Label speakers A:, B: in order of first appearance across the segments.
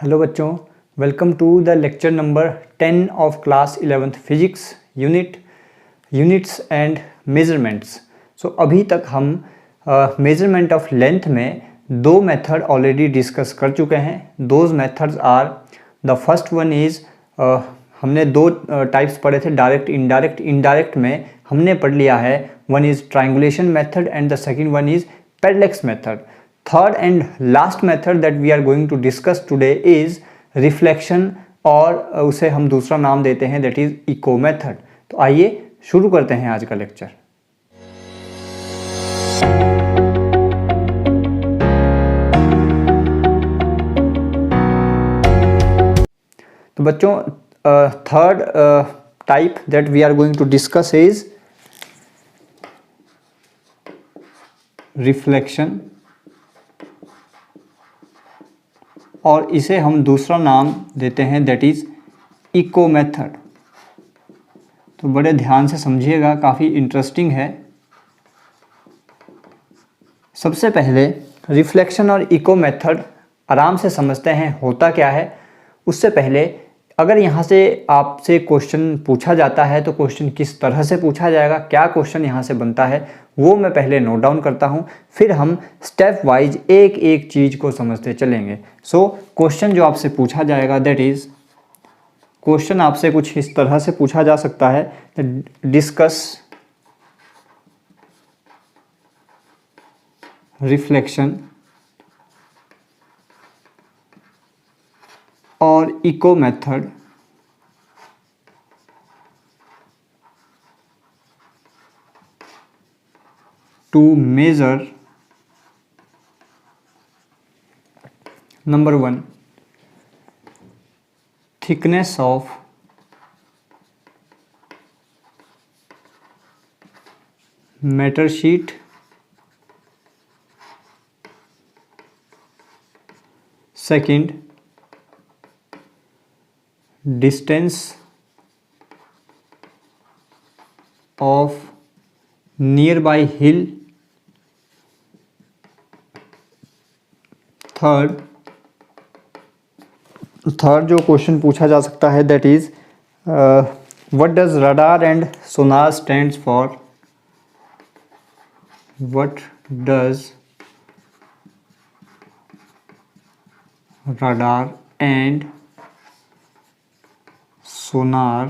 A: Hello बच्चों, welcome to the lecture number 10 of class 11th physics units and measurements. So अभी तक हम measurement of length में दो मेथड ऑलरेडी डिस्कस कर चुके हैं। Those methods are, the first one is, हमने दो टाइप्स पढ़े थे, डायरेक्ट इनडायरेक्ट। इनडायरेक्ट में हमने पढ़ लिया है, one is triangulation method and the second one is parallax method. Third and last method that we are going to discuss today is reflection, और उसे हम दूसरा नाम देते हैं, दैट इज इको मेथड। तो आइए शुरू करते हैं आज का लेक्चर। तो बच्चों, third type that we are going to discuss is reflection, और इसे हम दूसरा नाम देते हैं, दैट इज इको मेथड। तो बड़े ध्यान से समझिएगा, काफ़ी इंटरेस्टिंग है। सबसे पहले रिफ्लेक्शन और इको मेथड आराम से समझते हैं होता क्या है। उससे पहले अगर यहाँ से आपसे क्वेश्चन पूछा जाता है तो क्वेश्चन किस तरह से पूछा जाएगा, क्या क्वेश्चन यहाँ से बनता है, वो मैं पहले नोट डाउन करता हूँ, फिर हम स्टेप वाइज एक एक चीज़ को समझते चलेंगे। सो क्वेश्चन जो आपसे पूछा जाएगा, दैट इज़, क्वेश्चन आपसे कुछ इस तरह से पूछा जा सकता है, डिस्कस रिफ्लेक्शन और echo method to measure, number 1, thickness of meter sheet, second, distance of nearby hill, third जो क्वेश्चन पूछा जा सकता है, that is what does radar and sonar stands for, what does radar and sonar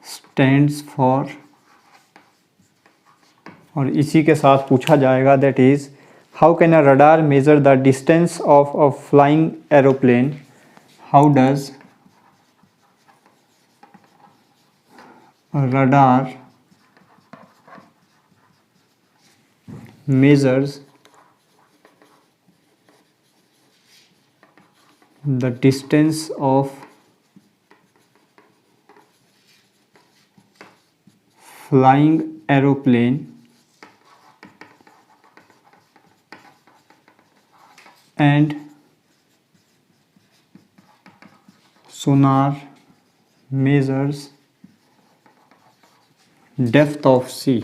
A: stands for, और इसी के साथ पूछा जाएगा, that is how can a radar measure the distance of a flying aeroplane, how does radar measures the distance of flying aeroplane and sonar measures depth of sea।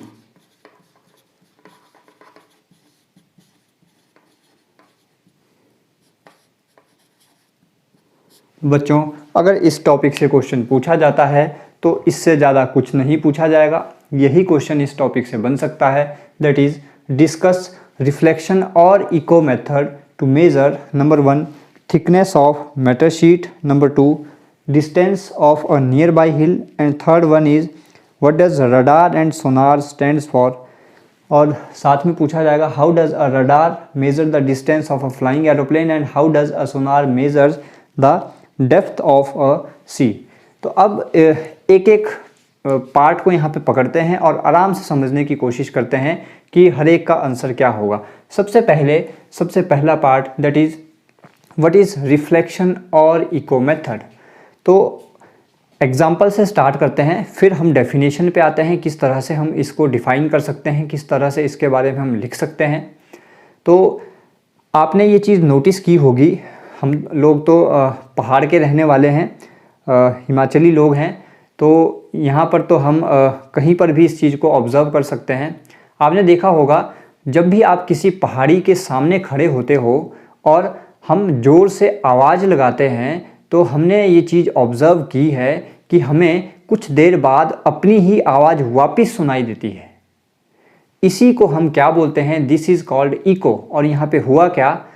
A: बच्चों, अगर इस topic से क्वेश्चन पूछा जाता है तो इससे ज़्यादा कुछ नहीं पूछा जाएगा, यही क्वेश्चन इस टॉपिक से बन सकता है, दैट इज़ डिस्कस रिफ्लेक्शन और echo method to measure, number 1, thickness of matter sheet, number 2, distance of a nearby hill, and third one is what does radar and sonar stands for. और साथ में पूछा जाएगा, how does a radar measure the distance of a flying aeroplane and how does a sonar measures the depth of a sea. तो अब एक एक part को यहाँ पे पकड़ते हैं और आराम से समझने की कोशिश करते हैं कि हर एक का आंसर क्या होगा। सबसे पहला part, that is what is reflection और इको मेथड। तो एग्जाम्पल से स्टार्ट करते हैं, फिर हम डेफिनेशन पे आते हैं, किस तरह से हम इसको डिफ़ाइन कर सकते हैं, किस तरह से इसके बारे में हम लिख सकते हैं। तो आपने ये चीज़ नोटिस की होगी, हम लोग तो पहाड़ के रहने वाले हैं, हिमाचली लोग हैं, तो यहाँ पर तो हम कहीं पर भी इस चीज़ को ऑब्ज़र्व कर सकते हैं। आपने देखा होगा, जब भी आप किसी पहाड़ी के सामने खड़े होते हो और हम ज़ोर से आवाज़ लगाते हैं तो हमने ये चीज़ ऑब्ज़र्व की है कि हमें कुछ देर बाद अपनी ही आवाज़ वापस सुनाई देती है। इसी को हम क्या बोलते हैं, दिस इज़ कॉल्ड इको। और यहाँ पे हुआ क्या,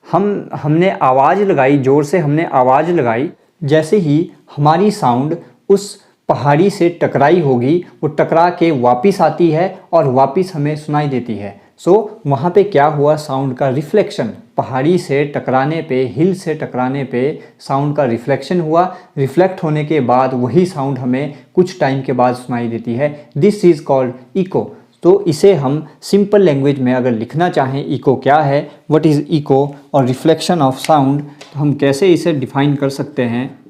A: हमने आवाज़ लगाई, ज़ोर से हमने आवाज़ लगाई, जैसे ही हमारी साउंड उस पहाड़ी से टकराई होगी, वो टकरा के वापस आती है और वापस हमें सुनाई देती है। सो वहाँ पे क्या हुआ, साउंड का रिफ्लेक्शन, पहाड़ी से टकराने पे, हिल से टकराने पे साउंड का रिफ्लेक्शन हुआ। रिफ्लेक्ट होने के बाद वही साउंड हमें कुछ टाइम के बाद सुनाई देती है। This is called echo. तो इसे हम सिंपल लैंग्वेज में अगर लिखना चाहें इको क्या है, व्हाट इज़ इको और रिफ्लेक्शन ऑफ साउंड, तो हम कैसे इसे डिफाइन कर सकते हैं।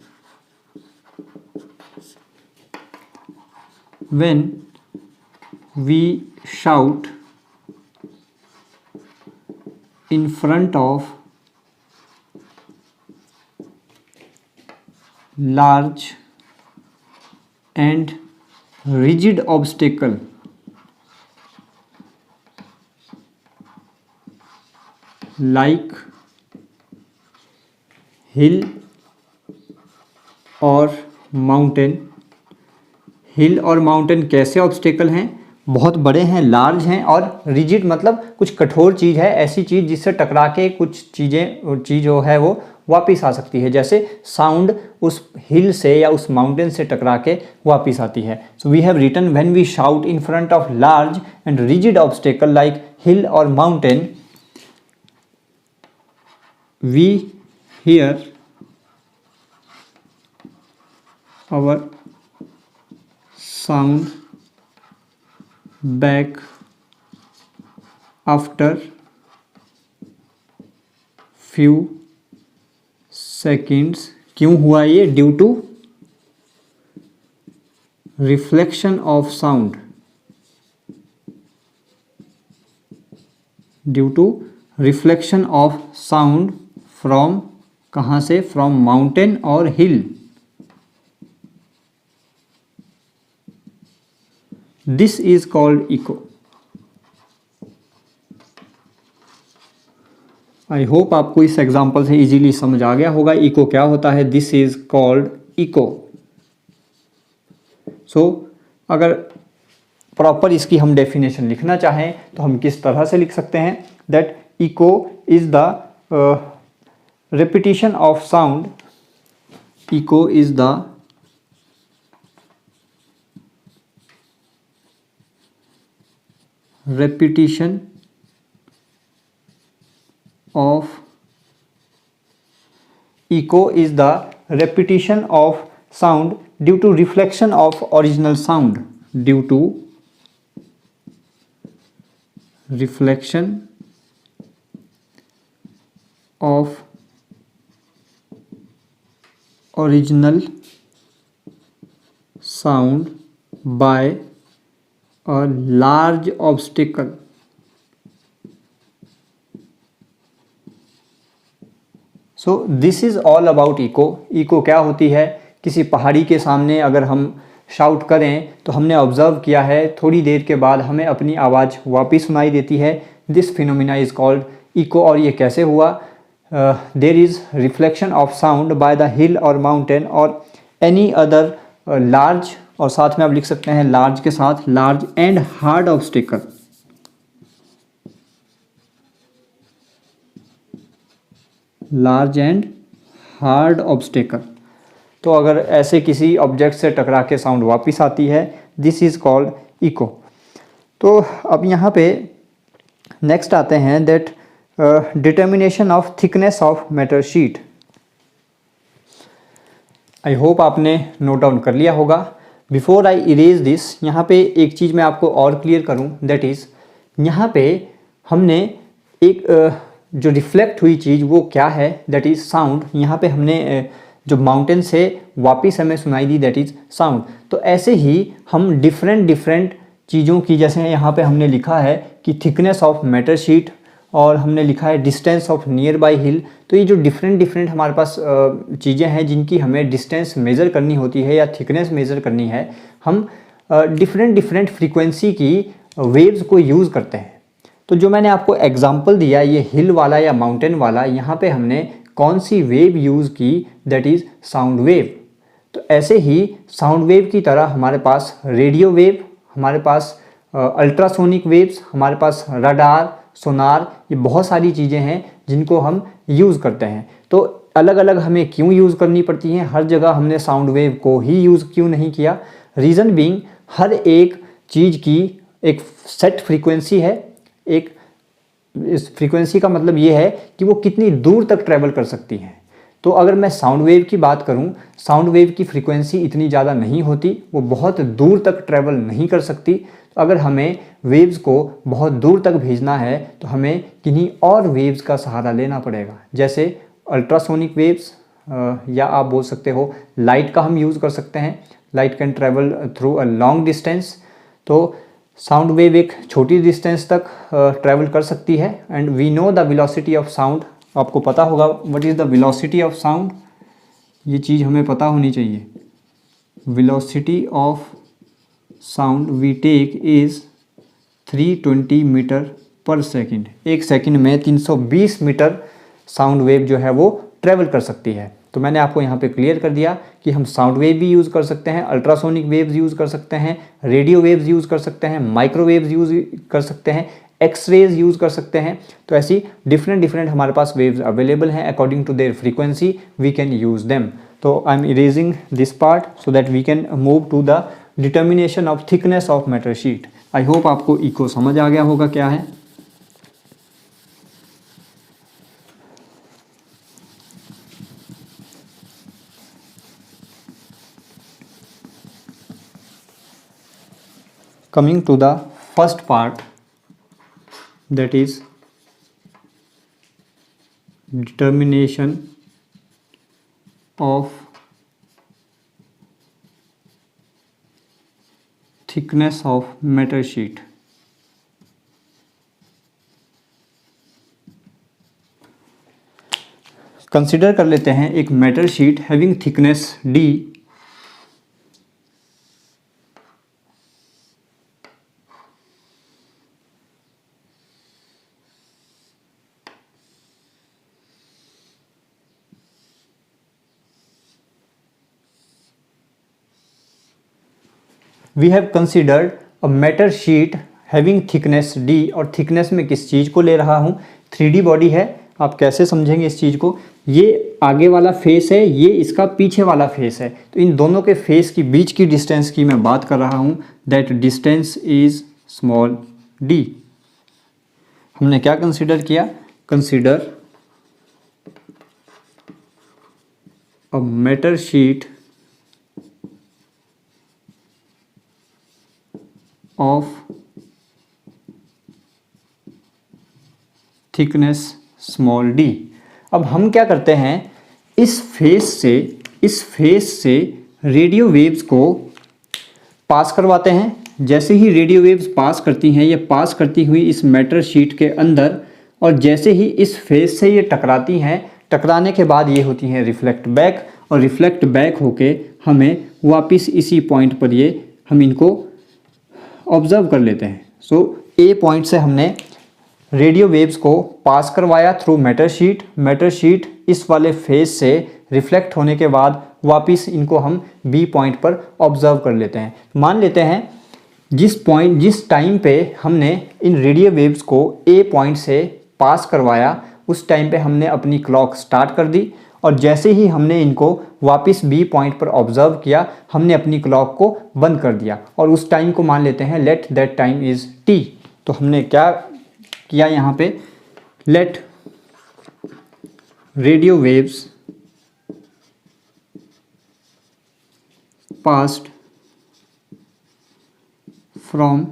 A: When we shout in front of large and rigid obstacle like hill or mountain, हिल और माउंटेन कैसे ऑब्स्टेकल हैं, बहुत बड़े हैं, लार्ज हैं, और रिजिड मतलब कुछ कठोर चीज़ है, ऐसी चीज़ जिससे टकरा के कुछ चीज़ जो है वो वापस आ सकती है, जैसे साउंड उस हिल से या उस माउंटेन से टकरा के वापस आती है। So we have written when we shout in front of large and rigid obstacle like hill और mountain, we hear our sound back after few seconds। क्यों हुआ ये, due to reflection of sound, due to reflection of sound from, कहाँ से, from mountain और hill. This is called echo. I hope आपको इस example से इजीली समझ आ गया होगा इको क्या होता है। This is called echo. So अगर प्रॉपर इसकी हम डेफिनेशन लिखना चाहें तो हम किस तरह से लिख सकते हैं, that echo is the repetition of sound, echo is the repetition of sound due to reflection of original sound, due to reflection of original sound by a large obstacle। So this is all about echo. Echo क्या होती है, किसी पहाड़ी के सामने अगर हम shout करें तो हमने ऑब्ज़र्व किया है थोड़ी देर के बाद हमें अपनी आवाज़ वापस सुनाई देती है। This phenomena is called echo. और ये कैसे हुआ, there is reflection of sound by the hill और माउंटेन और एनी अदर लार्ज, और साथ में आप लिख सकते हैं लार्ज के साथ large and hard obstacle. Large and hard obstacle. तो अगर ऐसे किसी ऑब्जेक्ट से टकरा के साउंड वापस आती है, दिस इज़ कॉल्ड इको। तो अब यहाँ पे नेक्स्ट आते हैं that determination of thickness of matter sheet. I hope आपने नोट डाउन कर लिया होगा। बिफोर आई इरेज दिस, यहाँ पे एक चीज़ मैं आपको और क्लियर करूँ, दैट इज़ यहाँ पे हमने एक जो रिफ्लेक्ट हुई चीज़ वो क्या है, दैट इज़ साउंड। यहाँ पे हमने जो माउंटेन से वापस हमें सुनाई दी, दैट इज़ साउंड। तो ऐसे ही हम डिफरेंट चीज़ों की, जैसे यहाँ पे हमने लिखा है कि थिकनेस ऑफ मैटर शीट, और हमने लिखा है डिस्टेंस ऑफ नियर बाई हिल। तो ये जो डिफरेंट हमारे पास चीज़ें हैं जिनकी हमें डिस्टेंस मेज़र करनी होती है या थिकनेस मेज़र करनी है, हम डिफरेंट फ्रीक्वेंसी की वेव्स को यूज़ करते हैं। तो जो मैंने आपको एग्जाम्पल दिया ये हिल वाला या माउंटेन वाला, यहाँ पे हमने कौन सी वेव यूज़ की, दैट इज़ साउंड वेव। तो ऐसे ही साउंड वेव की तरह हमारे पास रेडियो वेव, हमारे पास अल्ट्रासोनिक वेव्स, हमारे पास रडार, सोनार, ये बहुत सारी चीज़ें हैं जिनको हम यूज़ करते हैं। तो अलग अलग हमें क्यों यूज़ करनी पड़ती हैं, हर जगह हमने साउंड वेव को ही यूज़ क्यों नहीं किया? रीज़न बीइंग हर एक चीज़ की एक सेट फ्रीक्वेंसी है। एक इस फ्रीक्वेंसी का मतलब ये है कि वो कितनी दूर तक ट्रैवल कर सकती हैं। तो अगर मैं साउंड वेव की बात करूं, साउंड वेव की फ्रीक्वेंसी इतनी ज़्यादा नहीं होती, वो बहुत दूर तक ट्रैवल नहीं कर सकती। तो अगर हमें वेव्स को बहुत दूर तक भेजना है तो हमें किन्हीं और वेव्स का सहारा लेना पड़ेगा, जैसे अल्ट्रासोनिक वेव्स, या आप बोल सकते हो लाइट का हम यूज़ कर सकते हैं। Light can travel through a long distance. तो साउंड वेव एक छोटी डिस्टेंस तक ट्रैवल कर सकती है। And we know the velocity of sound, आपको पता होगा what is the velocity of sound, ये चीज़ हमें पता होनी चाहिए। Velocity of sound we take is 320 metre per second. एक सेकंड में 320 मीटर साउंड वेव जो है वो ट्रैवल कर सकती है। तो मैंने आपको यहाँ पे क्लियर कर दिया कि हम साउंड वेव भी यूज़ कर सकते हैं, अल्ट्रासोनिक वेव्स यूज़ कर सकते हैं, रेडियो वेव्स यूज़ कर सकते हैं, माइक्रोवेव्स यूज़ कर सकते हैं, एक्सरेज यूज़ कर सकते हैं। तो ऐसी डिफरेंट हमारे पास वेव्स अवेलेबल हैं। According to their frequency we can use them. तो I am erasing this part so that we can move to the determination of thickness of matter sheet. I hope आपको echo समझ आ गया होगा क्या है। Coming to the first part, that is determination of thickness of matter sheet. Consider कर लेते हैं एक matter sheet having thickness d। We have considered a matter sheet having thickness d, और थिकनेस में किस चीज़ को ले रहा हूँ? 3D बॉडी है। आप कैसे समझेंगे इस चीज़ को? ये आगे वाला फेस है, ये इसका पीछे वाला फेस है। तो इन दोनों के फेस की बीच की डिस्टेंस की मैं बात कर रहा हूँ। That distance is small d। हमने क्या कंसिडर किया? Consider a matter sheet of thickness small d। अब हम क्या करते हैं, इस फेस से रेडियो वेव्स को पास करवाते हैं। जैसे ही रेडियो वेव्स पास करती हैं, ये पास करती हुई इस मैटर शीट के अंदर, और जैसे ही इस फेस से ये टकराती हैं, टकराने के बाद ये होती हैं रिफ्लेक्ट बैक, और रिफ्लेक्ट बैक होके हमें वापस इसी पॉइंट पर ये हम इनको ऑब्जर्व कर लेते हैं। सो ए पॉइंट से हमने रेडियो वेव्स को पास करवाया थ्रू मैटर शीट इस वाले फेस से रिफ्लेक्ट होने के बाद वापस इनको हम बी पॉइंट पर ऑब्जर्व कर लेते हैं। मान लेते हैं जिस टाइम पे हमने इन रेडियो वेव्स को ए पॉइंट से पास करवाया, उस टाइम पे हमने अपनी क्लॉक स्टार्ट कर दी, और जैसे ही हमने इनको वापस बी पॉइंट पर ऑब्जर्व किया, हमने अपनी क्लॉक को बंद कर दिया, और उस टाइम को मान लेते हैं let that time is t. तो हमने क्या किया यहाँ पे? Let radio waves passed from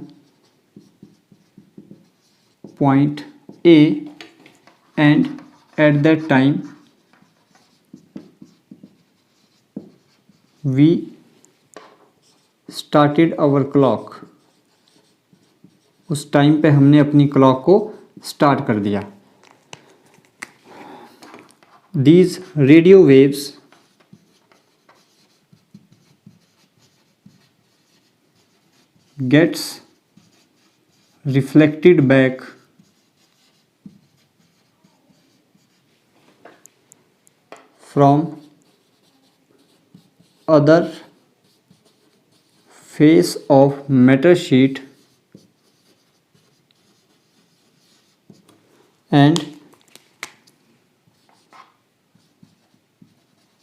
A: point A, and at that time we started our clock। उस टाइम पे हमने अपनी क्लॉक को स्टार्ट कर दिया। These radio waves gets reflected back from other face of matter sheet and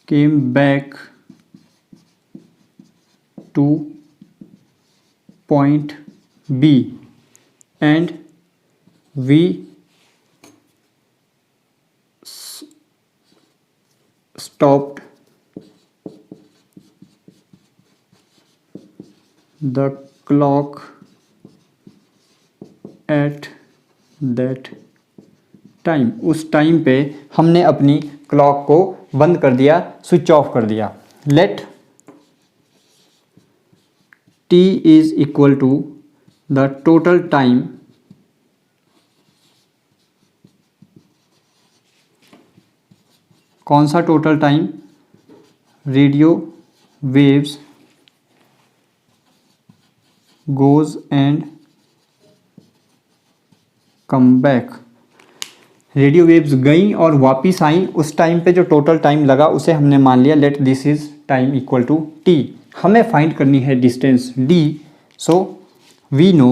A: came back to point B and we stopped the clock at that time. उस time पे हमने अपनी क्लॉक को बंद कर दिया, स्विच ऑफ कर दिया। Let T is equal to the total time कौन सा total time? Radio waves goes and come back. Radio waves गई और वापिस आई, उस टाइम पे जो टोटल टाइम लगा उसे हमने मान लिया let this is time equal to t. हमें फाइंड करनी है distance d, so we know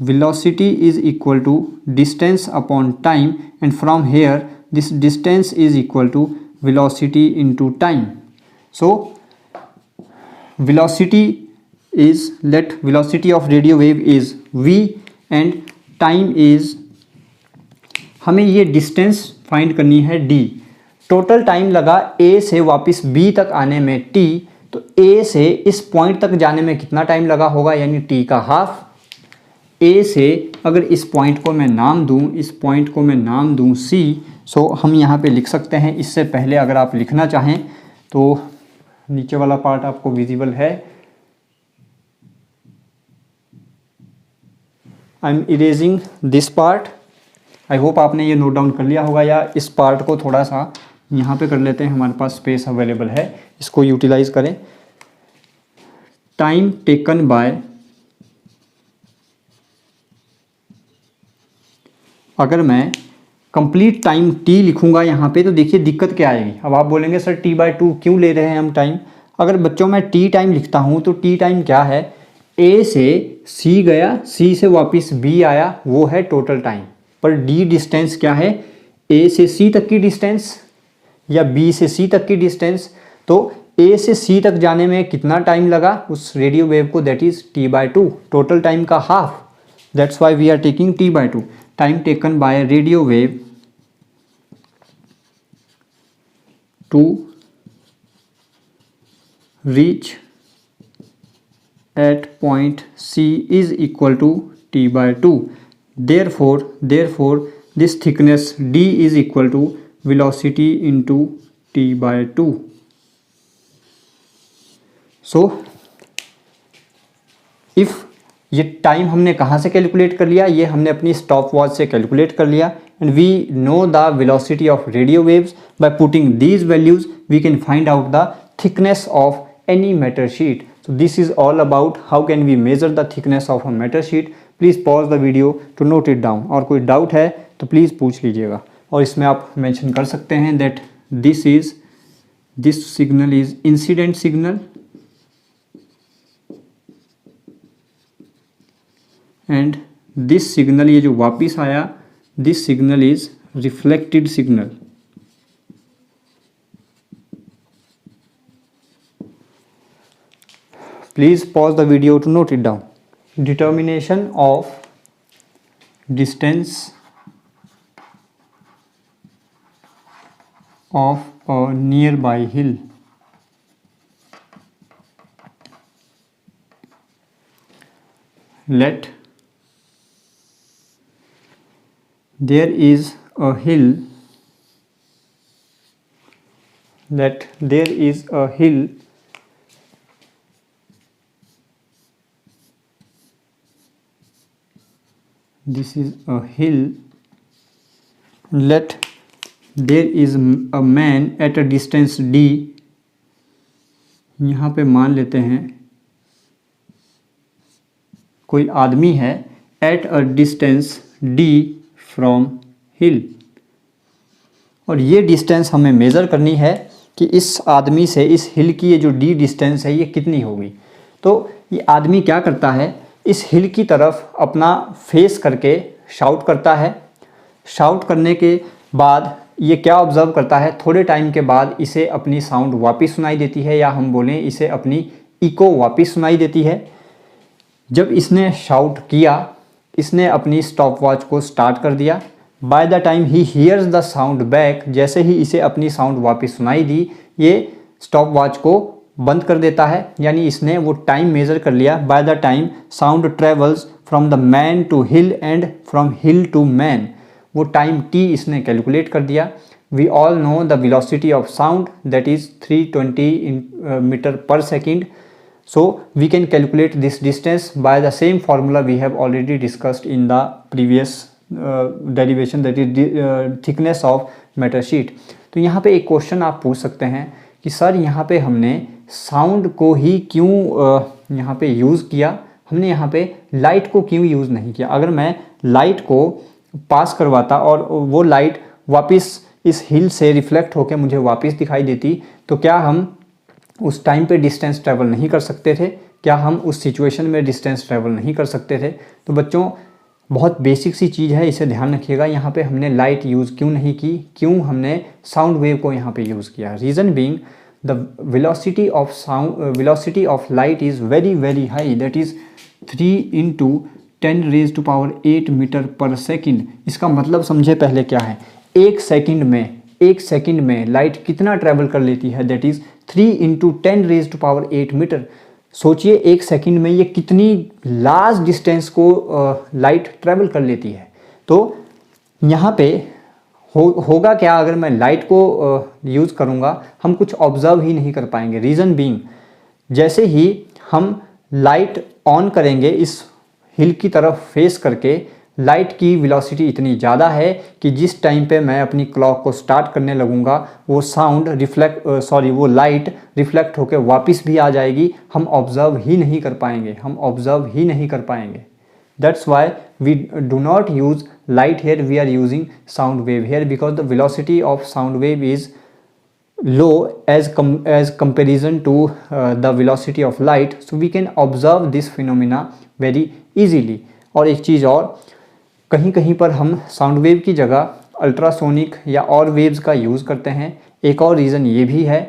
A: velocity is equal to distance upon time and from here this distance is equal to velocity into time. So velocity is, let velocity of radio wave is v and time is, हमें ये distance find करनी है d। Total time लगा a से वापस b तक आने में t, तो a से इस पॉइंट तक जाने में कितना टाइम लगा होगा, यानी t का हाफ। ए से अगर इस पॉइंट को मैं नाम दूं, इस पॉइंट को मैं नाम दूं सी, सो हम यहाँ पे लिख सकते हैं। इससे पहले अगर आप लिखना चाहें तो नीचे वाला पार्ट आपको विजिबल है। आई am erasing this part. I hope आपने ये नोट डाउन कर लिया होगा, या इस पार्ट को थोड़ा सा यहाँ पे कर लेते हैं, हमारे पास स्पेस अवेलेबल है, इसको यूटिलाइज करें। टाइम टेकन बाय, अगर मैं कंप्लीट टाइम t लिखूंगा यहाँ पे तो देखिए दिक्कत क्या आएगी। अब आप बोलेंगे सर t/2 क्यों ले रहे हैं हम टाइम? अगर बच्चों मैं t टाइम लिखता हूँ तो t टाइम क्या है? a से c गया, c से वापस b आया, वो है टोटल टाइम। पर d डिस्टेंस क्या है? a से c तक की डिस्टेंस या b से c तक की डिस्टेंस। तो a से c तक जाने में कितना टाइम लगा उस रेडियो वेव को? That is t/2, total time का half. That's why we are taking t/2। Time taken by radio wave to reach at point C is equal to t/2. Therefore this thickness d is equal to velocity into t/2. So if ये time हमने कहाँ से calculate कर लिया? ये हमने अपनी stop watch से कैलकुलेट कर लिया। And we know the velocity of radio waves by putting these values we can find out the thickness of any matter sheet. So this is all about how can we measure the thickness of a matter sheet. Please pause the video to note it down, और कोई doubt है तो please पूछ लीजिएगा। और इसमें आप mention कर सकते हैं that this signal is incident signal and this signal, ये जो वापिस आया, this signal is reflected signal. Please pause the video to note it down. Determination of distance of a nearby hill. Let there is a hill, this is a hill, let there is a man at a distance d, यहाँ पे मान लेते हैं कोई आदमी है, at a distance d from hill, और ये डिस्टेंस हमें मेज़र करनी है कि इस आदमी से इस हिल की ये जो डी डिस्टेंस है ये कितनी होगी। तो ये आदमी क्या करता है, इस हिल की तरफ अपना फेस करके शाउट करता है। शाउट करने के बाद ये क्या ऑब्ज़र्व करता है, थोड़े टाइम के बाद इसे अपनी साउंड वापस सुनाई देती है, या हम बोलें इसे अपनी इको वापस सुनाई देती है। जब इसने शाउट किया, इसने अपनी स्टॉप वॉच को स्टार्ट कर दिया। Bye the time he hears the sound back, जैसे ही इसे अपनी साउंड वापस सुनाई दी, ये स्टॉप वॉच को बंद कर देता है, यानी इसने वो टाइम मेज़र कर लिया। By the time sound travels from the man to hill and from hill to man, वो टाइम टी इसने कैलकुलेट कर दिया। We all know the velocity of sound that is 320 metre per second. So we can calculate this distance by the same formula we have already discussed in the previous derivation, that is thickness of matter sheet. तो यहाँ पे एक question आप पूछ सकते हैं कि sir यहाँ पे हमने साउंड को ही क्यों यहाँ पे यूज़ किया, हमने यहाँ पे लाइट को क्यों यूज़ नहीं किया। अगर मैं लाइट को पास करवाता और वो लाइट वापस इस हिल से रिफ्लेक्ट होकर मुझे वापस दिखाई देती, तो क्या हम उस टाइम पे डिस्टेंस ट्रैवल नहीं कर सकते थे? क्या हम उस सिचुएशन में डिस्टेंस ट्रैवल नहीं कर सकते थे? तो बच्चों बहुत बेसिक सी चीज़ है, इसे ध्यान रखिएगा। यहाँ पे हमने लाइट यूज़ क्यों नहीं की, क्यों हमने साउंड वेव को यहाँ पे यूज़ किया? Reason being the velocity of light is very high, that is 3 × 10⁸ metre per second. इसका मतलब समझे पहले क्या है। एक सेकंड में लाइट कितना ट्रैवल कर लेती है, दैट इज़ 3 × 10⁸ मीटर। सोचिए एक सेकंड में ये कितनी लार्ज डिस्टेंस को लाइट ट्रैवल कर लेती है। तो यहाँ पे होगा क्या, अगर मैं लाइट को यूज़ करूँगा, हम कुछ ऑब्ज़र्व ही नहीं कर पाएंगे। रीज़न बीइंग, जैसे ही हम लाइट ऑन करेंगे इस हिल की तरफ फेस करके, लाइट की वेलोसिटी इतनी ज़्यादा है कि जिस टाइम पे मैं अपनी क्लॉक को स्टार्ट करने लगूंगा, वो लाइट रिफ्लेक्ट होकर वापस भी आ जाएगी। हम ऑब्ज़र्व ही नहीं कर पाएंगे। That's why we do not use light here, we are using sound wave here, because the velocity of sound wave is low as comparison to the velocity of light, so we can observe this phenomena very easily. और एक चीज़ और, कहीं कहीं पर हम sound wave की जगह ultrasonic या और वेव्स का यूज़ करते हैं। एक और रीज़न ये भी है,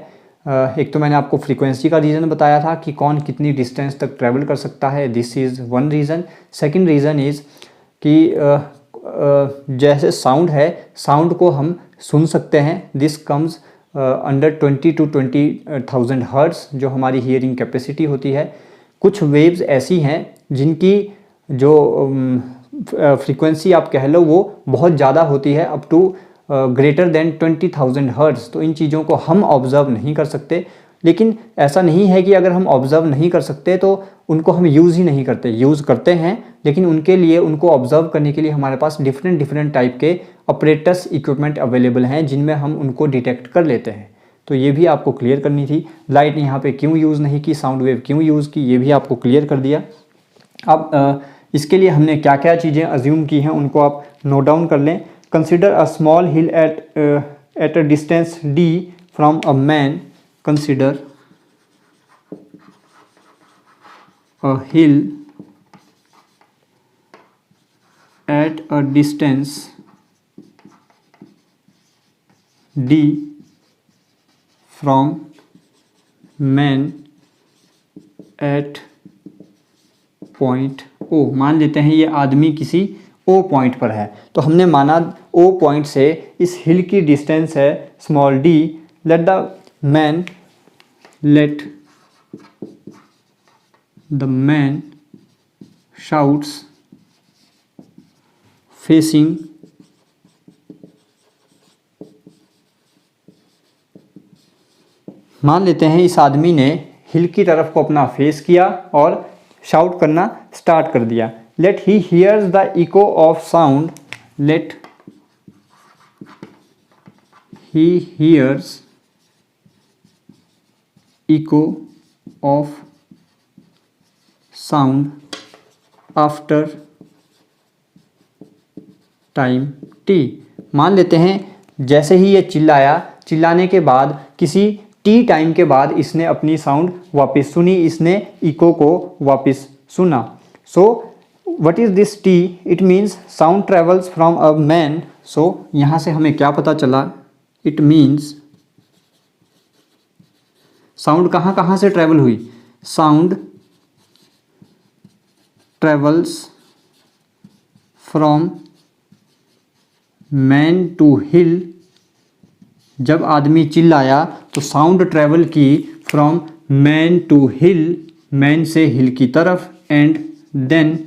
A: एक तो मैंने आपको फ्रीक्वेंसी का रीज़न बताया था कि कौन कितनी डिस्टेंस तक ट्रैवल कर सकता है, this is one reason. Second reason is कि जैसे साउंड है, साउंड को हम सुन सकते हैं। This comes under 20 to 20,000 hertz, जो हमारी हियरिंग कैपेसिटी होती है। कुछ वेव्स ऐसी हैं जिनकी जो फ्रीक्वेंसी आप कह लो वो बहुत ज़्यादा होती है, up to greater than 20,000 hertz. तो इन चीज़ों को हम ऑब्ज़र्व नहीं कर सकते। लेकिन ऐसा नहीं है कि अगर हम ऑब्ज़र्व नहीं कर सकते तो उनको हम यूज़ ही नहीं करते, यूज़ करते हैं, लेकिन उनके लिए, उनको ऑब्ज़र्व करने के लिए हमारे पास डिफरेंट टाइप के ऑपरेटर्स इक्विपमेंट अवेलेबल हैं जिनमें हम उनको डिटेक्ट कर लेते हैं। तो ये भी आपको क्लियर करनी थी। लाइट यहाँ पे क्यों यूज़ नहीं की, साउंड वेव क्यों यूज़ की, ये भी आपको क्लियर कर दिया। अब इसके लिए हमने क्या क्या चीज़ें अज्यूम की हैं उनको आप नोट डाउन कर लें। Consider a small hill at a distance d from a man. Consider a hill at a distance d from man at point O। मान लेते हैं ये आदमी किसी O पॉइंट पर है, तो हमने माना O पॉइंट से इस हिल की डिस्टेंस है small d। let the man shouts facing मान लेते हैं इस आदमी ने हिल की तरफ को अपना फेस किया और शाउट करना स्टार्ट कर दिया। Let he hears the echo of sound, let he hears echo of sound after time t। मान लेते हैं जैसे ही ये चिल्लाया, चिल्लाने के बाद किसी टी टाइम के बाद इसने अपनी साउंड वापस सुनी, इसने इको को वापस सुना। So what is this T? It means sound travels from a man. So यहाँ से हमें क्या पता चला? इट मीन्स साउंड कहाँ कहाँ से ट्रेवल हुई? Sound travels from man to hill. जब आदमी चिल्लाया तो साउंड ट्रेवल की from man to hill, man से हिल की तरफ, एंड देन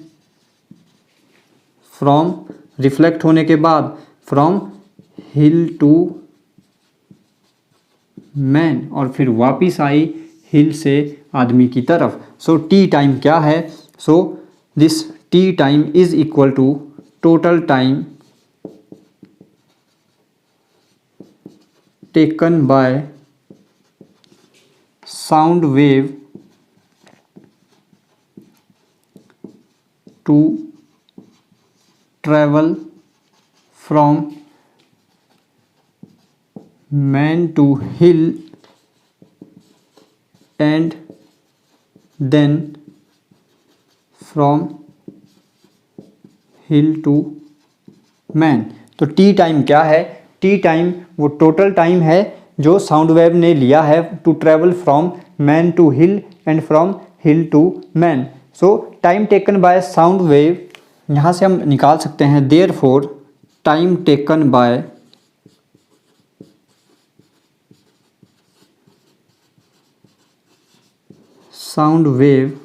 A: फ्रॉम रिफ्लेक्ट होने के बाद फ्रॉम हिल टू मैन, और फिर वापिस आई हिल से आदमी की तरफ। सो टी टाइम क्या है? So this t time is equal to total time taken by sound wave to travel from man to hill and then from hill to man। तो टी टाइम क्या है? टी टाइम वो total time है जो sound wave ने लिया है to travel from man to hill and from hill to man. So time taken by sound wave, यहाँ से हम निकाल सकते हैं therefore time taken by sound wave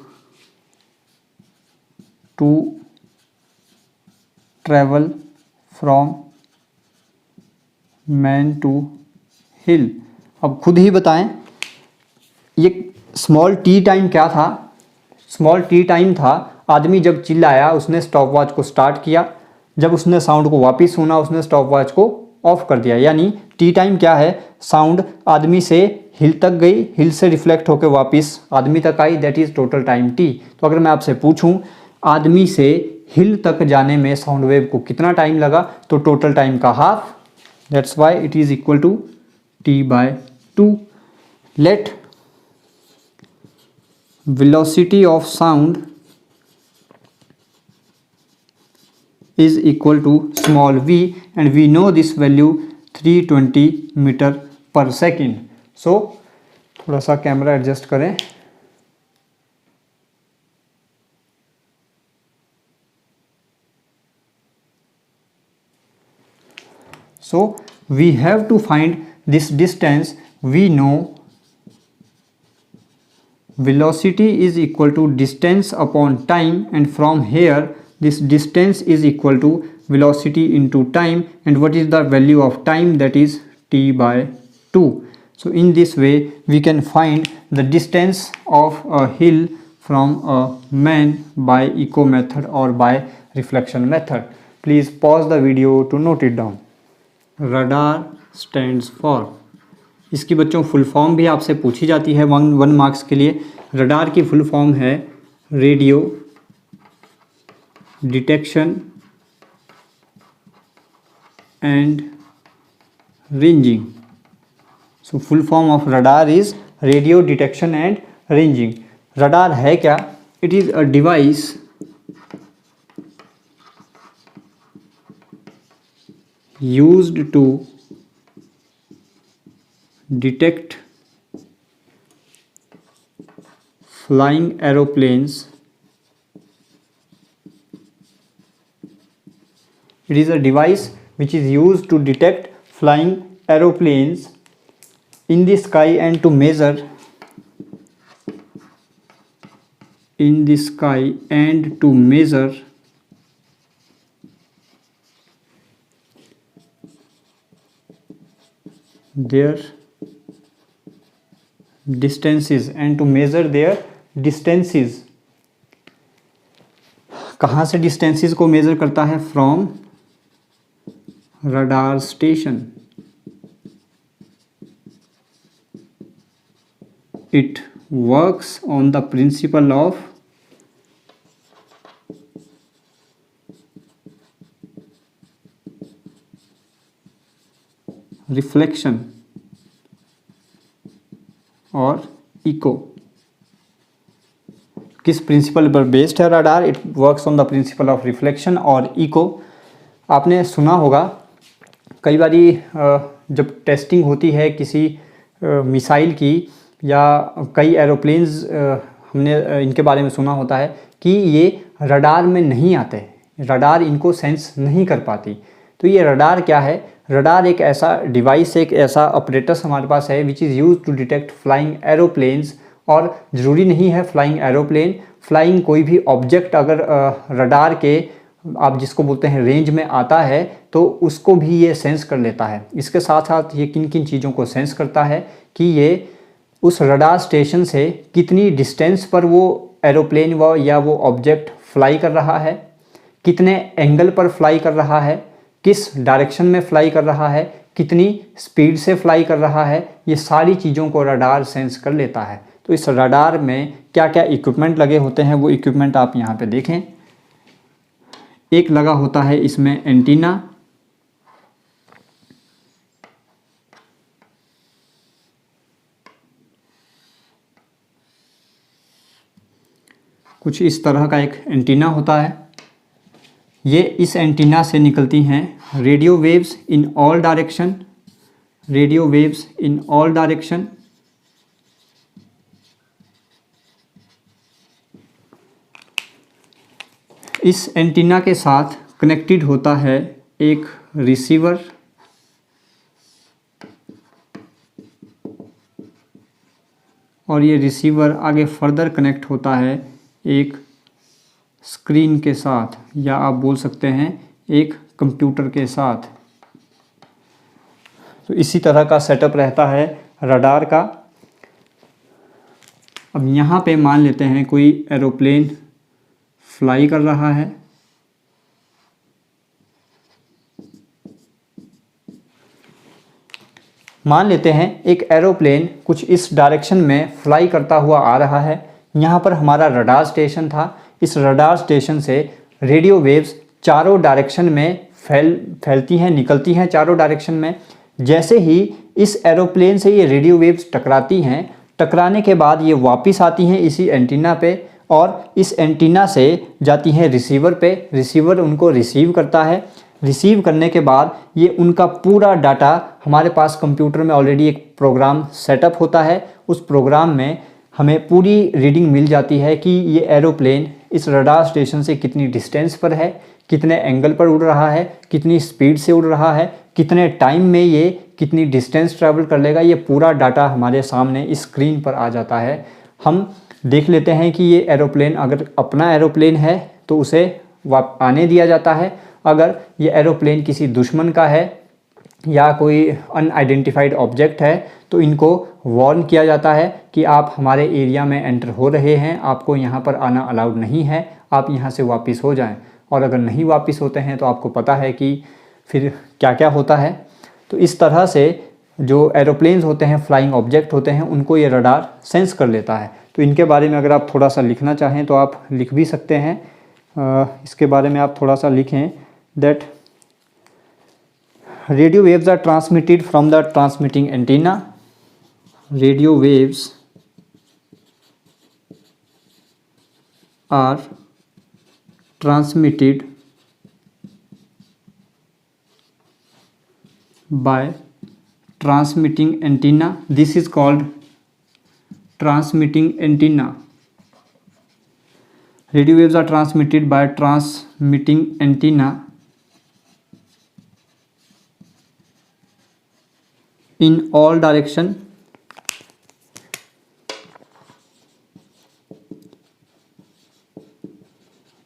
A: to travel from man to hill. अब खुद ही बताएं ये स्मॉल टी टाइम क्या था? स्मॉल टी टाइम था आदमी जब चिल्लाया उसने स्टॉप वॉच को स्टार्ट किया, जब उसने साउंड को वापस सुना उसने स्टॉप वॉच को ऑफ कर दिया। यानी टी टाइम क्या है? साउंड आदमी से हिल तक गई, हिल से रिफ्लेक्ट होकर वापस आदमी तक आई, that is total time T. तो अगर मैं आपसे पूछूं आदमी से हिल तक जाने में साउंड वेव को कितना टाइम लगा, तो टोटल टाइम का half, that's why it is equal to t by 2. Let velocity of sound is equal to small v and we know this value 320 metre per second. सो थोड़ा सा camera adjust करें। So we have to find this distance. We know velocity is equal to distance upon time, and from here this distance is equal to velocity into time, and what is the value of time? That is t by 2. So in this way we can find the distance of a hill from a man by echo method or by reflection method. Please pause the video to note it down. Radar stands for, इसकी बच्चों full form भी आपसे पूछी जाती है 1 marks के लिए। Radar की फुल फॉर्म है radio detection and ranging. So full form of radar is radio detection and ranging. Radar है क्या? It is a device used to detect flying aeroplanes. It is a device which is used to detect flying aeroplanes in the sky and to measure in the sky and to measure their distances and to measure their distances। कहाँ से distances को measure करता है? From radar station। It works on the principle of reflection और eco. किस principal पर based है radar? It works on the principle of reflection और इको। आपने सुना होगा कई बारी जब टेस्टिंग होती है किसी मिसाइल की या कई एरोप्लेन्स, हमने इनके बारे में सुना होता है कि ये रडार में नहीं आते, रडार इनको सेंस नहीं कर पाती। तो ये रडार क्या है? रडार एक ऐसा डिवाइस, एक ऐसा ऑपरेटर्स हमारे पास है which is use to detect flying aeroplanes. और ज़रूरी नहीं है फ्लाइंग एरोप्लेन, फ्लाइंग कोई भी ऑब्जेक्ट अगर रडार के आप जिसको बोलते हैं रेंज में आता है तो उसको भी ये सेंस कर लेता है। इसके साथ साथ ये किन किन चीज़ों को सेंस करता है कि ये उस रडार स्टेशन से कितनी डिस्टेंस पर वो एरोप्लेन व या वो ऑब्जेक्ट फ्लाई कर रहा है, कितने एंगल पर फ्लाई कर रहा है, किस डायरेक्शन में फ्लाई कर रहा है, कितनी स्पीड से फ्लाई कर रहा है, ये सारी चीज़ों को रडार सेंस कर लेता है। तो इस रडार में क्या क्या इक्विपमेंट लगे होते हैं वो इक्विपमेंट आप यहाँ पे देखें। एक लगा होता है इसमें एंटीना, कुछ इस तरह का एक एंटीना होता है। ये इस एंटीना से निकलती हैं radio waves in all direction, radio waves in all direction. इस एंटीना के साथ कनेक्टेड होता है एक रिसीवर, और ये रिसीवर आगे फर्दर कनेक्ट होता है एक स्क्रीन के साथ, या आप बोल सकते हैं एक कंप्यूटर के साथ। तो इसी तरह का सेटअप रहता है रडार का। अब यहाँ पे मान लेते हैं कोई एरोप्लेन फ्लाई कर रहा है, मान लेते हैं एक एरोप्लेन कुछ इस डायरेक्शन में फ्लाई करता हुआ आ रहा है। यहाँ पर हमारा रडार स्टेशन था, इस रडार स्टेशन से रेडियो वेव्स चारों डायरेक्शन में फैलती हैं, निकलती हैं चारों डायरेक्शन में। जैसे ही इस एरोप्लेन से ये रेडियो वेव्स टकराती हैं, टकराने के बाद ये वापस आती हैं इसी एंटीना पे, और इस एंटीना से जाती हैं रिसीवर पे, रिसीवर उनको रिसीव करता है। रिसीव करने के बाद ये उनका पूरा डाटा हमारे पास कंप्यूटर में ऑलरेडी एक प्रोग्राम सेटअप होता है, उस प्रोग्राम में हमें पूरी रीडिंग मिल जाती है कि ये एरोप्लेन इस रडार स्टेशन से कितनी डिस्टेंस पर है, कितने एंगल पर उड़ रहा है, कितनी स्पीड से उड़ रहा है, कितने टाइम में ये कितनी डिस्टेंस ट्रैवल कर लेगा। ये पूरा डाटा हमारे सामने इस स्क्रीन पर आ जाता है। हम देख लेते हैं कि ये एरोप्लेन अगर अपना एरोप्लेन है तो उसे आने दिया जाता है, अगर ये एरोप्लेन किसी दुश्मन का है या कोई अनआइडेंटिफाइड ऑब्जेक्ट है तो इनको वार्न किया जाता है कि आप हमारे एरिया में एंटर हो रहे हैं, आपको यहाँ पर आना अलाउड नहीं है, आप यहाँ से वापस हो जाएं। और अगर नहीं वापस होते हैं तो आपको पता है कि फिर क्या क्या होता है। तो इस तरह से जो एरोप्लेन्स होते हैं, फ्लाइंग ऑब्जेक्ट होते हैं, उनको ये रडार सेंस कर लेता है। तो इनके बारे में अगर आप थोड़ा सा लिखना चाहें तो आप लिख भी सकते हैं। इसके बारे में आप थोड़ा सा लिखें that radio waves are transmitted from the transmitting antenna. Radio waves are transmitted by transmitting antenna. This is called transmitting antenna. Radio waves are transmitted by transmitting antenna in all direction,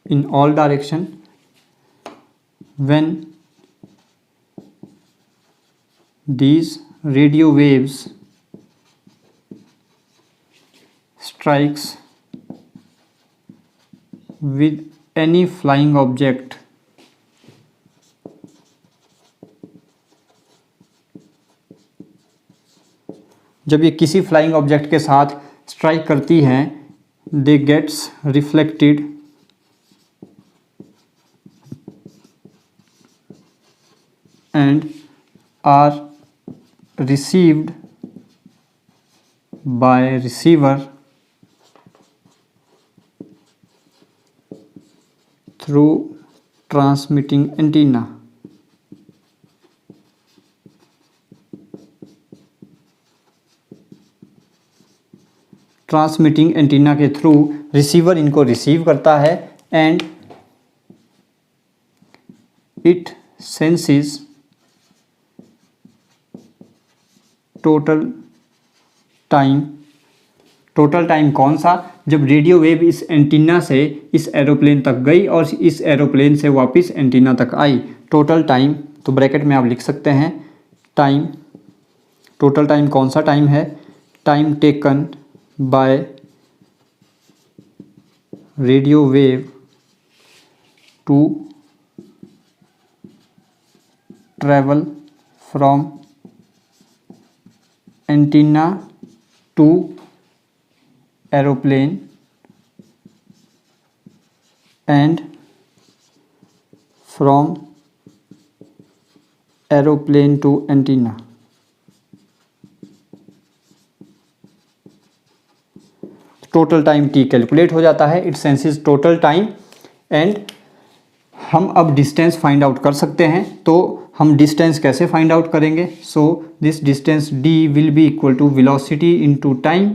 A: in all direction when these radio waves strikes with any flying object जब ये किसी flying object के साथ strike करती हैं, they gets reflected and are received by receiver through transmitting antenna. Transmitting antenna के through receiver इनको receive करता है and it senses total time. Total time कौन सा? जब रेडियो वेव इस एंटीना से इस एरोप्लेन तक गई और इस एरोप्लेन से वापस एंटीना तक आई। टोटल टाइम, तो ब्रैकेट में आप लिख सकते हैं टाइम। टोटल टाइम कौन सा टाइम है? Time taken by radio wave to travel from antenna to aeroplane and from aeroplane to antenna. Total time T calculate हो जाता है। It senses total time and हम अब डिस्टेंस फाइंड आउट कर सकते हैं। तो हम डिस्टेंस कैसे फाइंड आउट करेंगे? So this distance D will be equal to velocity into time.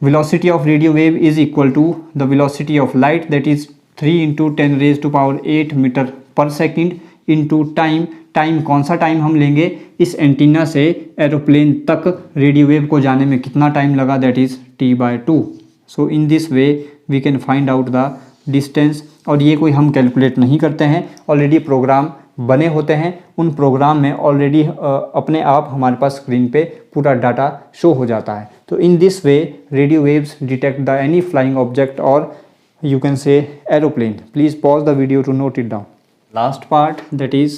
A: Velocity of radio wave is equal to the velocity of light, that is 3 into 10⁻⁸ metre per second into time. Time कौन सा time हम लेंगे? इस antenna से aeroplane तक radio wave को जाने में कितना टाइम लगा, that is t/2। So in this way we can find out the distance. और ये कोई हम कैलकुलेट नहीं करते हैं, ऑलरेडी प्रोग्राम बने होते हैं। उन प्रोग्राम में ऑलरेडी अपने आप हमारे पास स्क्रीन पे पूरा डाटा शो हो जाता है। तो इन this way radio waves detect the any flying object और you can say aeroplane. Please pause the video to note it down. Last part, that is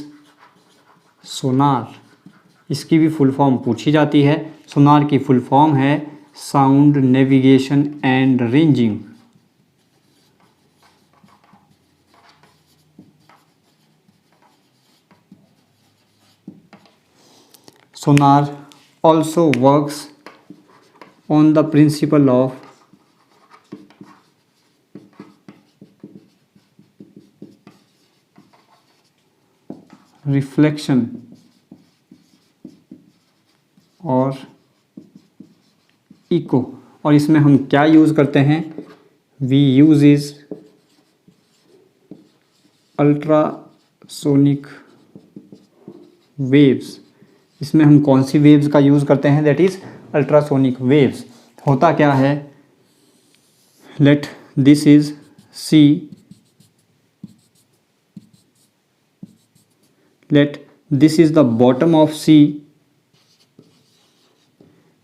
A: sonar. इसकी भी फुल फॉर्म पूछी जाती है। सोनार की फुल फॉर्म है sound navigation and ranging. Sonar also works on the principle of reflection और echo. और इसमें हम क्या यूज़ करते हैं? We use is ultrasonic waves. इसमें हम कौन सी वेव्स का यूज़ करते हैं? That is ultrasonic waves. होता क्या है? Let this is sea, let this is the bottom of sea।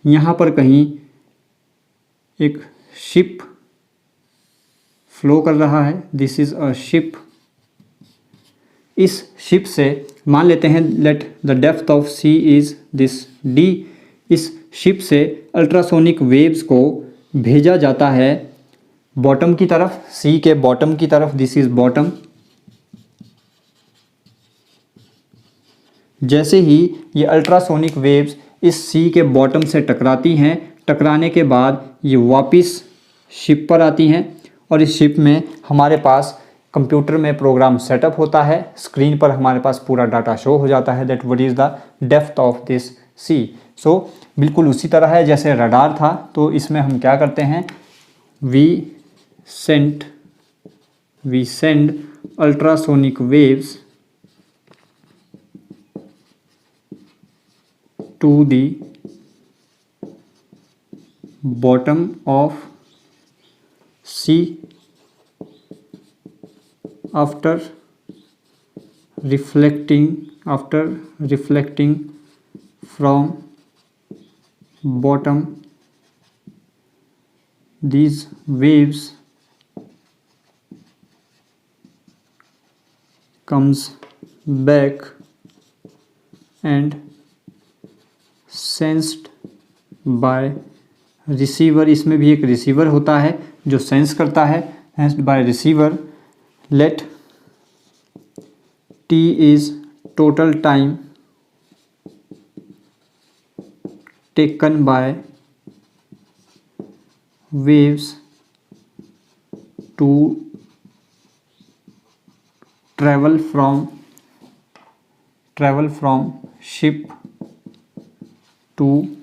A: यहाँ पर कहीं एक शिप फ्लो कर रहा है, दिस इज अ शिप। इस शिप से मान लेते हैं let the depth of sea is this D. इस शिप से अल्ट्रासोनिक वेव्स को भेजा जाता है बॉटम की तरफ, सी के बॉटम की तरफ, दिस इज बॉटम। जैसे ही ये अल्ट्रासोनिक वेव्स इस सी के बॉटम से टकराती हैं, टकराने के बाद ये वापस शिप पर आती हैं और इस शिप में हमारे पास कंप्यूटर में प्रोग्राम सेटअप होता है। स्क्रीन पर हमारे पास पूरा डाटा शो हो जाता है that what is the depth of this sea. So बिल्कुल उसी तरह है जैसे रडार था। तो इसमें हम क्या करते हैं? We send ultrasonic waves to the bottom of sea after reflecting from bottom. These waves comes back and sensed by receiver. इसमें भी एक रिसीवर होता है जो सेंस करता है, sensed by receiver. Let T is total time taken by waves to travel from ship to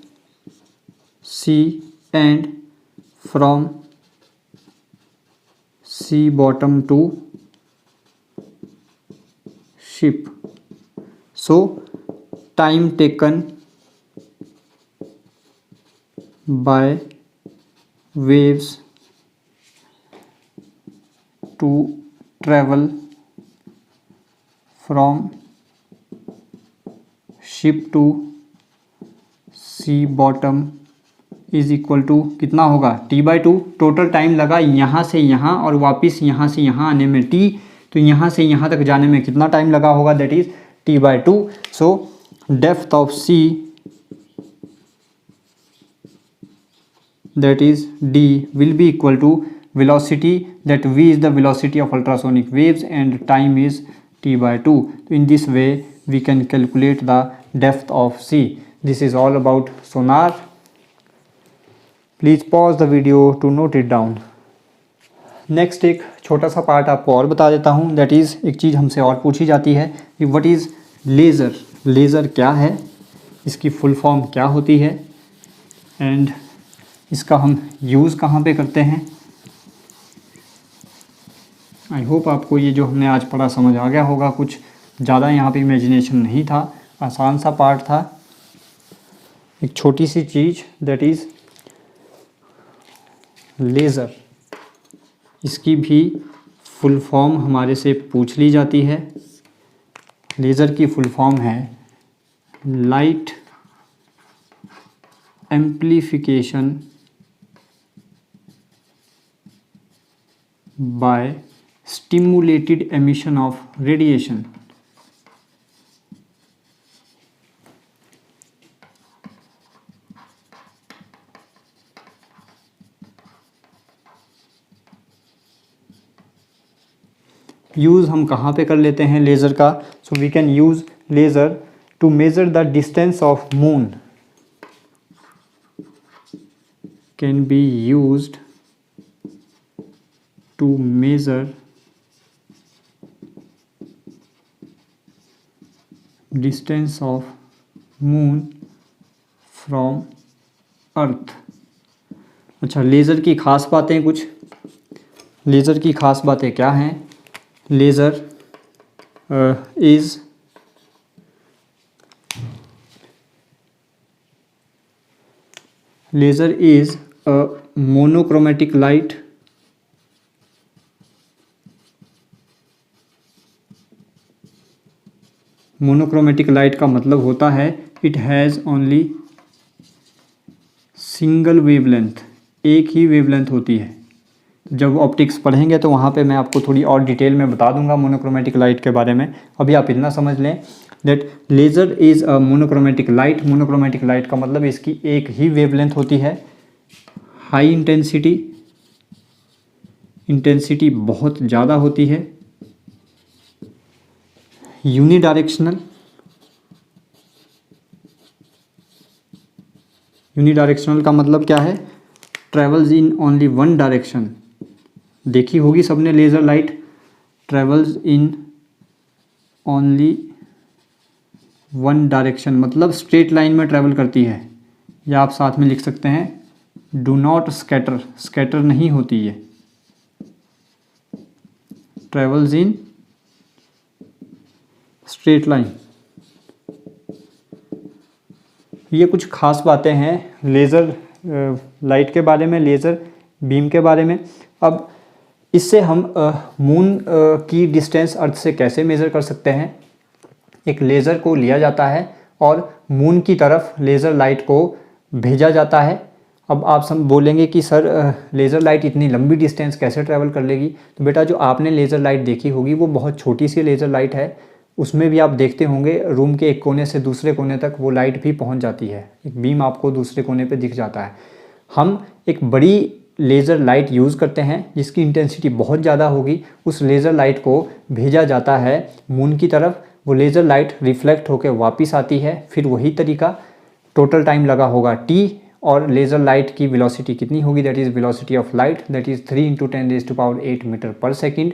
A: sea and from sea bottom to ship. So time taken by waves to travel from ship to sea bottom is equal to कितना होगा T/2। Total time लगा यहाँ से यहाँ और वापस यहाँ से यहाँ आने में T, तो यहाँ से यहाँ तक जाने में कितना टाइम लगा होगा, that is T/2। So depth of sea that is D will be equal to velocity, that V is the velocity of ultrasonic waves and time is T/2. So in this way we can calculate the depth of sea. This is all about sonar. Please pause the video to note it down. Next एक छोटा सा part आपको और बता देता हूँ, that is एक चीज़ हमसे और पूछी जाती है कि व्हाट इज़ लेज़र। लेज़र क्या है, इसकी फुल फॉर्म क्या होती है एंड इसका हम यूज़ कहाँ पे करते हैं। आई होप आपको ये जो हमने आज पढ़ा समझ आ गया होगा। कुछ ज़्यादा यहाँ पे इमेजिनेशन नहीं था, आसान सा पार्ट था, एक छोटी सी चीज़ दैट इज़ लेज़र। इसकी भी फुल फॉर्म हमारे से पूछ ली जाती है। लेज़र की फुल फॉर्म है light amplification by stimulated emission of radiation। Use हम कहाँ पे कर लेते हैं लेज़र का, so we can use laser to measure the distance of moon, can be used to measure distance of moon from earth. अच्छा, laser की ख़ास बातें कुछ, लेज़र की ख़ास बातें क्या हैं। Laser is a monochromatic light monochromatic light का मतलब होता है it has only single wavelength, एक ही वेवलेंथ होती है। जब ऑप्टिक्स पढ़ेंगे तो वहाँ पे मैं आपको थोड़ी और डिटेल में बता दूंगा मोनोक्रोमेटिक लाइट के बारे में। अभी आप इतना समझ लें that laser is a monochromatic light. Monochromatic light का मतलब इसकी एक ही वेवलेंथ होती है। हाई इंटेंसिटी बहुत ज़्यादा होती है। यूनिडायरेक्शनल का मतलब क्या है, travels in only one direction. देखी होगी सबने laser light, travels in only one direction मतलब स्ट्रेट लाइन में ट्रेवल करती है। या आप साथ में लिख सकते हैं डू नॉट स्कैटर, स्कैटर नहीं होती है, ट्रेवल्स इन स्ट्रेट लाइन। ये कुछ खास बातें हैं लेज़र लाइट के बारे में, लेज़र बीम के बारे में। अब इससे हम मून की डिस्टेंस अर्थ से कैसे मेज़र कर सकते हैं। एक लेज़र को लिया जाता है और मून की तरफ लेज़र लाइट को भेजा जाता है। अब आप सब बोलेंगे कि सर लेज़र लाइट इतनी लंबी डिस्टेंस कैसे ट्रैवल कर लेगी। तो बेटा जो आपने लेज़र लाइट देखी होगी वो बहुत छोटी सी लेज़र लाइट है। उसमें भी आप देखते होंगे रूम के एक कोने से दूसरे कोने तक वो लाइट भी पहुंच जाती है, एक बीम आपको दूसरे कोने पे दिख जाता है। हम एक बड़ी लेज़र लाइट यूज़ करते हैं जिसकी इंटेंसिटी बहुत ज़्यादा होगी। उस लेज़र लाइट को भेजा जाता है मून की तरफ, वो लेज़र लाइट रिफ्लेक्ट होकर वापस आती है। फिर वही तरीका टोटल टाइम लगा होगा t, और लेज़र लाइट की वेलोसिटी कितनी होगी, that is velocity of light, that is 3 × 10⁸ metre per second.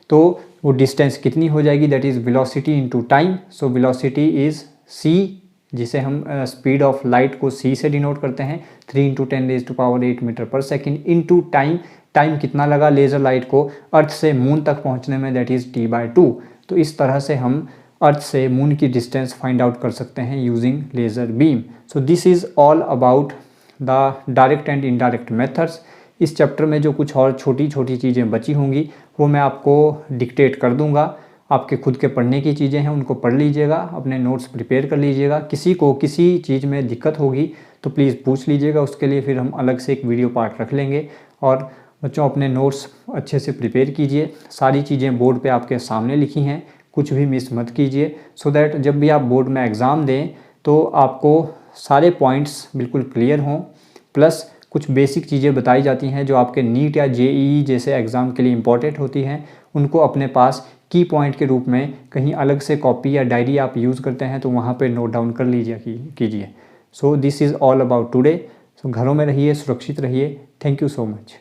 A: तो वो डिस्टेंस कितनी हो जाएगी, that is velocity into time. So velocity is c, जिसे हम स्पीड ऑफ लाइट को c से डिनोट करते हैं, 3 × 10⁸ metre per second into time. Time कितना लगा लेज़र लाइट को अर्थ से मून तक पहुंचने में, दैट इज़ t/2। तो इस तरह से हम अर्थ से मून की डिस्टेंस फाइंड आउट कर सकते हैं using laser beam. So this is all about the direct and indirect methods. इस चैप्टर में जो कुछ और छोटी छोटी चीज़ें बची होंगी वो मैं आपको डिक्टेट कर दूंगा। आपके खुद के पढ़ने की चीज़ें हैं, उनको पढ़ लीजिएगा, अपने नोट्स प्रिपेयर कर लीजिएगा। किसी को किसी चीज़ में दिक्कत होगी तो प्लीज़ पूछ लीजिएगा, उसके लिए फिर हम अलग से एक वीडियो पार्ट रख लेंगे। और बच्चों अपने नोट्स अच्छे से प्रिपेयर कीजिए, सारी चीज़ें बोर्ड पे आपके सामने लिखी हैं, कुछ भी मिस मत कीजिए, सो दैट जब भी आप बोर्ड में एग्ज़ाम दें तो आपको सारे पॉइंट्स बिल्कुल क्लियर हों। प्लस कुछ बेसिक चीज़ें बताई जाती हैं जो आपके नीट या जेईई जैसे एग्ज़ाम के लिए इम्पॉर्टेंट होती हैं, उनको अपने पास की पॉइंट के रूप में कहीं अलग से कॉपी या डायरी आप यूज़ करते हैं तो वहाँ पे नोट डाउन कर कीजिए। So this is all about today. So घरों में रहिए, सुरक्षित रहिए। Thank you so much.